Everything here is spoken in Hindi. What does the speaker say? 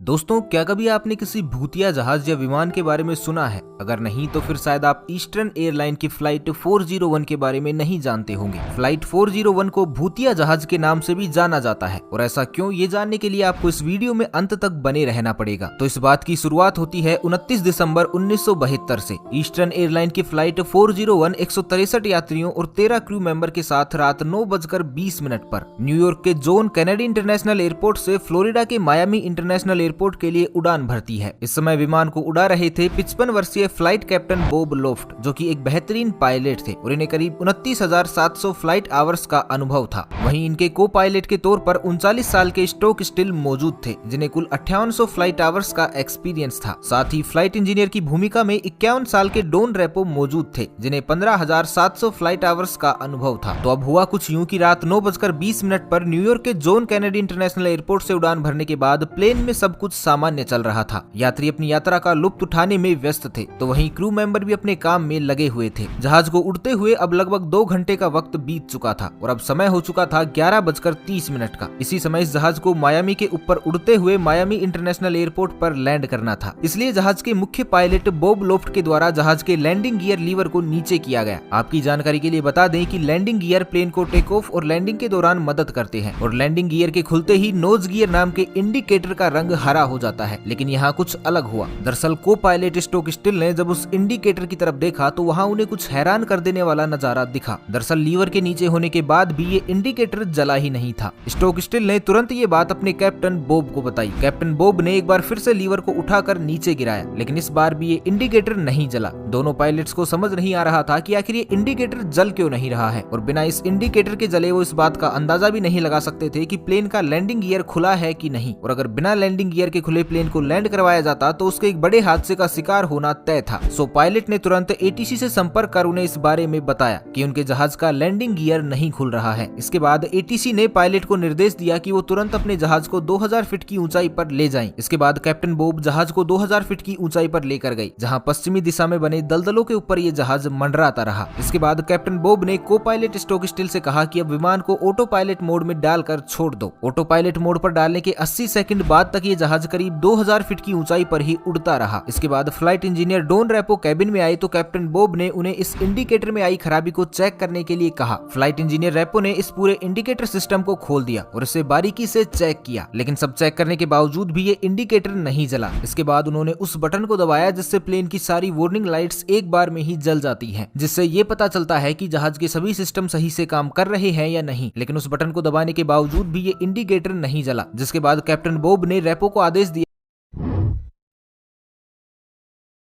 दोस्तों, क्या कभी आपने किसी भूतिया जहाज या विमान के बारे में सुना है? अगर नहीं तो फिर शायद आप ईस्टर्न एयरलाइन की फ्लाइट 401 के बारे में नहीं जानते होंगे। फ्लाइट 401 को भूतिया जहाज के नाम से भी जाना जाता है, और ऐसा क्यों, ये जानने के लिए आपको इस वीडियो में अंत तक बने रहना पड़ेगा। तो इस बात की शुरुआत होती है 29 दिसंबर 1972 से। ईस्टर्न एयरलाइन की फ्लाइट 401 163 यात्रियों और 13 क्रू मेंबर के साथ रात 9:20 पर न्यूयॉर्क के जॉन कैनेडी इंटरनेशनल एयरपोर्ट से फ्लोरिडा के मायामी इंटरनेशनल एयरपोर्ट के लिए उड़ान भरती है। इस समय विमान को उड़ा रहे थे 55 वर्षीय फ्लाइट कैप्टन बॉब लोफ्ट, जो कि एक बेहतरीन पायलट थे और इन्हें करीब 29,700 फ्लाइट आवर्स का अनुभव था। वहीं इनके को पायलट के तौर पर 39 साल के स्टोक स्टिल मौजूद थे, जिन्हें कुल 5800 फ्लाइट आवर्स का एक्सपीरियंस था। साथ ही फ्लाइट इंजीनियर की भूमिका में 51 साल के डॉन रेपो मौजूद थे, जिन्हें 15,700 फ्लाइट आवर्स का अनुभव था। तो अब हुआ कुछ यूं कि रात 9:20 पर न्यूयॉर्क के जॉन कैनेडी इंटरनेशनल एयरपोर्ट से उड़ान भरने के बाद प्लेन में सब कुछ सामान्य चल रहा था। यात्री अपनी यात्रा का लुत्फ उठाने में व्यस्त थे, तो वहीं क्रू मेंबर भी अपने काम में लगे हुए थे। जहाज को उड़ते हुए अब लगभग 2 घंटे का वक्त बीत चुका था और अब समय हो चुका था 11:30 का। इसी समय इस जहाज को मायामी के ऊपर उड़ते हुए मायामी इंटरनेशनल एयरपोर्ट पर लैंड करना था। इसलिए जहाज के मुख्य पायलट बॉब लोफ्ट के द्वारा जहाज के लैंडिंग गियर लीवर को नीचे किया गया। आपकी जानकारी के लिए बता दें कि लैंडिंग गियर प्लेन को टेक ऑफ और लैंडिंग के दौरान मदद करते हैं, और लैंडिंग गियर के खुलते ही नोज गियर नाम के इंडिकेटर का रंग हरा हो जाता है। लेकिन यहाँ कुछ अलग हुआ। दरअसल को पायलट स्टोक स्टिल ने जब उस इंडिकेटर की तरफ देखा तो वहाँ उन्हें कुछ हैरान कर देने वाला नजारा दिखा। दरअसल लीवर के नीचे होने के बाद भी ये इंडिकेटर जला ही नहीं था। स्टोक स्टिल ने तुरंत ये बात अपने कैप्टन बॉब को बताई। कैप्टन बॉब ने एक बार फिर से लीवर को उठाकर नीचे गिराया, लेकिन इस बार भी ये इंडिकेटर नहीं जला। दोनों पायलट्स को समझ नहीं आ रहा था कि आखिर ये इंडिकेटर जल क्यों नहीं रहा है, और बिना इस इंडिकेटर के जले वो इस बात का अंदाजा भी नहीं लगा सकते थे कि प्लेन का लैंडिंग गियर खुला है कि नहीं। और अगर बिना लैंडिंग गियर के खुले प्लेन को लैंड करवाया जाता तो उसके एक बड़े हादसे का शिकार होना तय था। सो पायलट ने तुरंत एटीसी से संपर्क कर उन्हें इस बारे में बताया कि उनके जहाज का लैंडिंग गियर नहीं खुल रहा है। इसके बाद एटीसी ने पायलट को निर्देश दिया कि वो तुरंत अपने जहाज को 2000 फीट की ऊंचाई पर ले जाएं। इसके बाद कैप्टन बॉब जहाज को 2000 फीट की ऊंचाई पर लेकर गई, जहां पश्चिमी दिशा में बने दलदलों के ऊपर ये जहाज मंडराता रहा। इसके बाद कैप्टन बॉब ने को पायलट स्टोक स्टिल से कहा कि अब विमान को ऑटो पायलट मोड में डालकर छोड़ दो। ऑटो पायलट मोड पर डालने के 80 सेकंड बाद तक ये जहाज करीब 2000 फीट की ऊंचाई पर ही उड़ता रहा। इसके बाद flight engineer Don Repo cabin में आए तो कैप्टन बॉब ने उन्हें इस इंडिकेटर में आई खराबी को चेक करने के लिए कहा। फ्लाइट इंजीनियर रेपो ने इस पूरे इंडिकेटर सिस्टम को खोल दिया और इसे बारीकी से चेक किया, लेकिन सब चेक करने के बावजूद भी ये इंडिकेटर नहीं जला। इसके बाद उन्होंने उस बटन को दबाया जिससे प्लेन की सारी वार्निंग लाइट्स एक बार में ही जल जाती हैं, जिससे ये पता चलता है कि जहाज के सभी सिस्टम सही से काम कर रहे हैं या नहीं। लेकिन उस बटन को दबाने के बावजूद भी ये इंडिकेटर नहीं जला, जिसके बाद कैप्टन बॉब ने रेपो को आदेश दिया